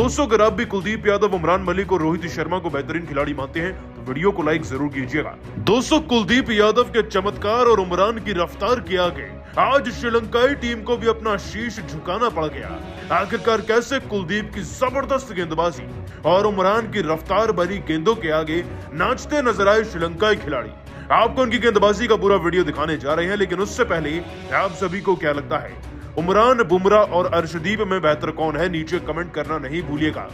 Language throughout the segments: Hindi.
दोस्तों अगर आप भी कुलदीप यादव, उमरान मलिक और रोहित शर्मा को बेहतरीन खिलाड़ी मानते हैं तो वीडियो को लाइक जरूर कीजिएगा। दोस्तों कुलदीप यादव के चमत्कार और उमरान की रफ्तार के आगे आज श्रीलंकाई टीम को भी अपना शीश झुकाना पड़ गया। आखिरकार कैसे कुलदीप की जबरदस्त गेंदबाजी और उमरान की रफ्तार भरी गेंदों के आगे नाचते नजर आए श्रीलंकाई खिलाड़ी। आपको उनकी गेंदबाजी का पूरा वीडियो दिखाने जा रहे हैं, लेकिन उससे पहले आप सभी को क्या लगता है, उमरान, बुमराह और अर्शदीप में बेहतर कौन है? नीचे कमेंट करना नहीं भूलिएगा।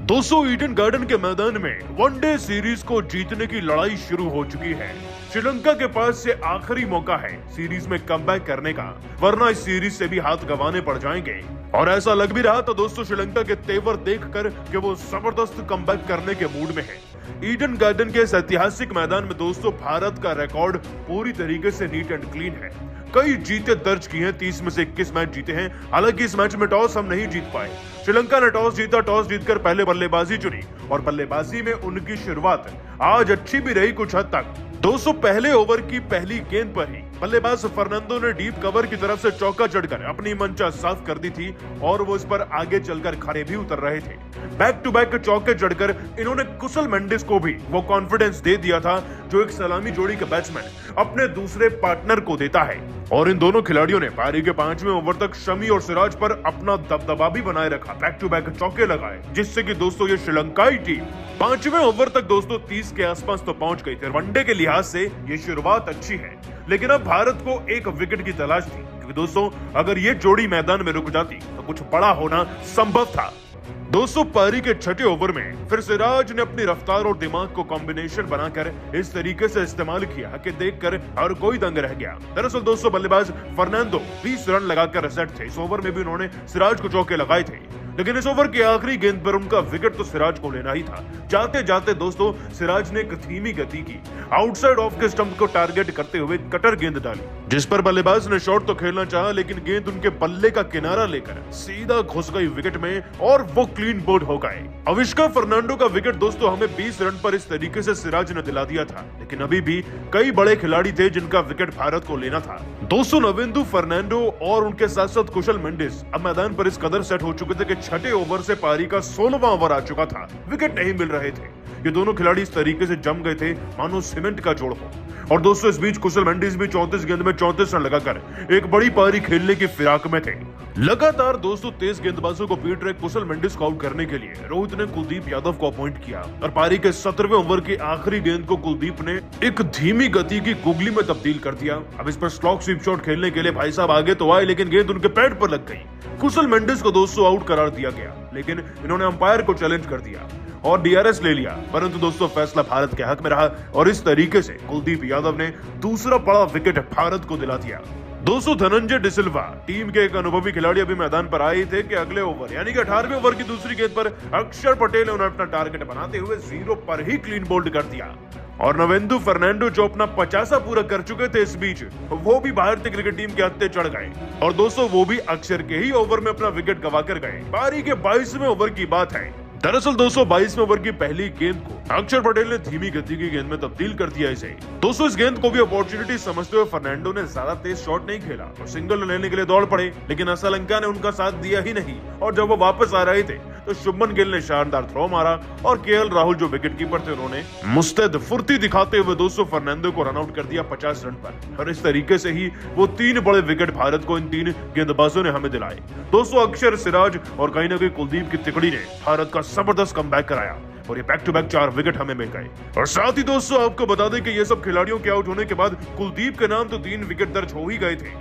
दोस्तों ईडन गार्डन के मैदान में वनडे सीरीज को जीतने की लड़ाई शुरू हो चुकी है। श्रीलंका के पास से आखिरी मौका है सीरीज में कमबैक करने का, वरना इस सीरीज से भी हाथ गंवाने पड़ जाएंगे। और ऐसा लग भी रहा था दोस्तों श्रीलंका के तेवर देखकर कि वो जबरदस्त कमबैक करने के मूड में है। ईडन गार्डन के इस ऐतिहासिक मैदान में दोस्तों भारत का रिकॉर्ड पूरी तरीके से नीट एंड क्लीन है। कई जीते दर्ज की हैं, 30 में से 21 मैच जीते हैं। हालांकि इस मैच में टॉस हम नहीं जीत पाए। श्रीलंका ने टॉस जीता, टॉस जीतकर पहले बल्लेबाजी चुनी और बल्लेबाजी में उनकी शुरुआत आज अच्छी भी रही कुछ हद तक। दोस्तों पहले ओवर की पहली गेंद पर ही बल्लेबाज फर्नांडो ने डीप कवर की तरफ से चौका चढ़कर अपनी मंचा साफ कर दी थी और वो इस पर आगे चलकर खड़े भी उतर रहे थे। बैक टू बैक चौके चढ़कर इन्होंने कुशल मेंडिस को भी वो कॉन्फिडेंस दे दिया था जो एक सलामी जोड़ी का बैट्समैन अपने दूसरे पार्टनर को देता है। और इन दोनों खिलाड़ियों ने पारी के 5वें ओवर तक शमी और सिराज पर अपना दबदबा भी बनाए रखा, बैक टू बैक चौके लगाए, जिससे कि दोस्तों ये श्रीलंकाई टीम 5वें ओवर तक दोस्तों 30 के आसपास तो पहुंच गई थी। वनडे के लिहाज से ये शुरुआत अच्छी है, लेकिन अब भारत को एक विकेट की तलाश थी, क्योंकि दोस्तों अगर ये जोड़ी मैदान में रुक जाती तो कुछ बड़ा होना संभव था। दोस्तों पारी के 6ठे ओवर में फिर सिराज ने अपनी रफ्तार और दिमाग को कॉम्बिनेशन बनाकर इस तरीके से इस्तेमाल किया कि देखकर हर कोई दंग रह गया। दरअसल दोस्तों बल्लेबाज फर्नांडो 20 रन लगाकर रिसेट थे। इस ओवर में भी उन्होंने सिराज को चौके लगाए थे, लेकिन इस ओवर की आखिरी गेंद पर उनका विकेट तो सिराज को लेना ही था। जाते जाते दोस्तों सिराज ने एक धीमी गति की आउटसाइड ऑफ के स्टंप को टारगेट करते हुए कटर गेंद डाली, जिस पर बल्लेबाज ने शॉट तो खेलना चाहा, लेकिन गेंद उनके बल्ले का किनारा लेकर सीधा घुस गई विकेट में और वो क्लीन बोल्ड हो गए। अविष्का फर्नांडो का विकेट दोस्तों हमें 20 रन पर इस तरीके से सिराज ने दिला दिया था, लेकिन अभी भी कई बड़े खिलाड़ी थे जिनका विकेट भारत को लेना था। दोस्तों नवेंदु फर्नांडो और उनके साथ साथ कुशल मेंडिस अब मैदान पर इस कदर सेट हो चुके थे कि 6ठे ओवर से पारी का 16वां ओवर आ चुका था, विकेट नहीं मिल रहे थे। ये दोनों खिलाड़ी इस तरीके से जम गए थे मानो सीमेंट का जोड़ हो। और दोस्तों इस बीच कुशल मेंडिस भी 34 गेंद में 34 रन लगाकर एक बड़ी पारी खेलने की फिराक में थे। लगातार दोस्तों तेज गेंदबाजों को पीट रहे कुशल मेंडिस को आउट करने के लिए रोहित ने कुलदीप यादव को अपॉइंट किया और पारी के 17वें ओवर की आखिरी गेंद को कुलदीप ने एक धीमी गति की गुगली में तब्दील कर दिया। अब इस पर स्लॉग स्वीप शॉट खेलने के लिए भाई साहब आगे तो आए, लेकिन गेंद उनके पैड पर लग गई। कुशल मेंडिस को दोस्तों आउट करार दिया गया, लेकिन इन्होंने अंपायर को चैलेंज कर दिया और डीआरएस ले लिया, परंतु दोस्तों फैसला भारत के हक में रहा और इस तरीके से कुलदीप यादव ने दूसरा बड़ा विकेट भारत को दिला दिया। दोस्तों धनंजय डिसिल्वा टीम के एक अनुभवी खिलाड़ी अभी मैदान पर आए थे कि अगले ओवर यानी कि 18वें ओवर की दूसरी गेंद पर अक्षर पटेल ने उन्हें अपना टारगेट बनाते हुए 0 पर ही क्लीन बोल्ड कर दिया। और नवेंदु फर्नांडो जो अपना 50वां पूरा कर चुके थे इस बीच, वो भी भारतीय क्रिकेट टीम के हत्थे चढ़ गए और दोस्तों वो भी अक्षर के ही ओवर में अपना विकेट गवा कर गए। पारी के 22वें ओवर की बात है। दरअसल दोस्तों 22वें ओवर की पहली गेंद को अक्षर पटेल ने धीमी गति की गेंद में तब्दील कर दिया इसे। दोस्तों इस गेंद को भी अपॉर्चुनिटी समझते हुए फर्नांडो ने ज्यादा तेज शॉट नहीं खेला और सिंगल लेने के लिए दौड़ पड़े, लेकिन श्रीलंका ने उनका साथ दिया ही नहीं। और जब वो वापस आ रहे थे तो शुभमन गिल ने शानदार थ्रो मारा और केएल राहुल जो विकेट कीपर थे उन्होंने मुस्तैद फुर्ती दिखाते हुए दोस्तों फर्नांडो को रन आउट कर दिया 50 रन पर। और इस तरीके से ही वो 3 बड़े विकेट भारत को इन 3 गेंदबाजों ने हमें दिलाए। दोस्तों अक्षर, सिराज और कहीं ना कहीं कुलदीप की तिकड़ी ने भारत का जबरदस्त कमबैक कराया और ये बैक टू बैक 4 विकेट हमें मिल गए। और साथ ही दोस्तों आपको बता दें कि ये सब खिलाड़ियों के आउट होने के बाद कुलदीप के नाम तो 3 विकेट दर्ज हो ही गए थे,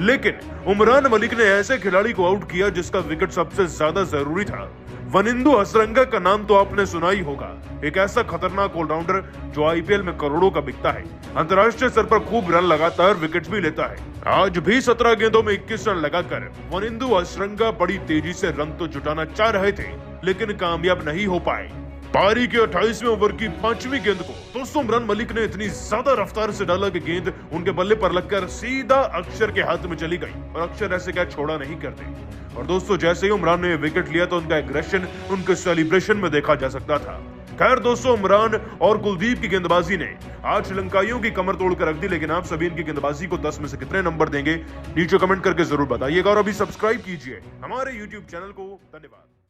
लेकिन उमरान मलिक ने ऐसे खिलाड़ी को आउट किया जिसका विकेट सबसे ज्यादा जरूरी था। वनिंदु हसरंगा का नाम तो आपने सुना ही होगा, एक ऐसा खतरनाक ऑलराउंडर जो आईपीएल में करोड़ों का बिकता है, अंतर्राष्ट्रीय स्तर पर खूब रन लगातार विकेट भी लेता है। आज भी 17 गेंदों में 21 रन लगाकर वनिंदु हसरंगा बड़ी तेजी से रन तो जुटाना चाह रहे थे, लेकिन कामयाब नहीं हो पाए। पारी के 28वें ओवर की 5वीं गेंद को दोस्तों उमरान मलिक ने इतनी ज्यादा रफ्तार से डाला कि गेंद उनके बल्ले पर लगकर सीधा अक्षर के हाथ में चली गई और अक्षर ऐसे क्या छोड़ा नहीं करते। और दोस्तों जैसे ही उमरान ने विकेट लिया तो उनका एग्रेशन उनके सेलिब्रेशन में देखा जा सकता था। खैर दोस्तों उमरान और कुलदीप की गेंदबाजी ने आज श्रीलंकाइयों की कमर तोड़कर रख दी, लेकिन आप सभी इनकी गेंदबाजी को 10 में से कितने नंबर देंगे नीचे कमेंट करके जरूर बताइएगा और अभी सब्सक्राइब कीजिए हमारे YouTube चैनल को। धन्यवाद।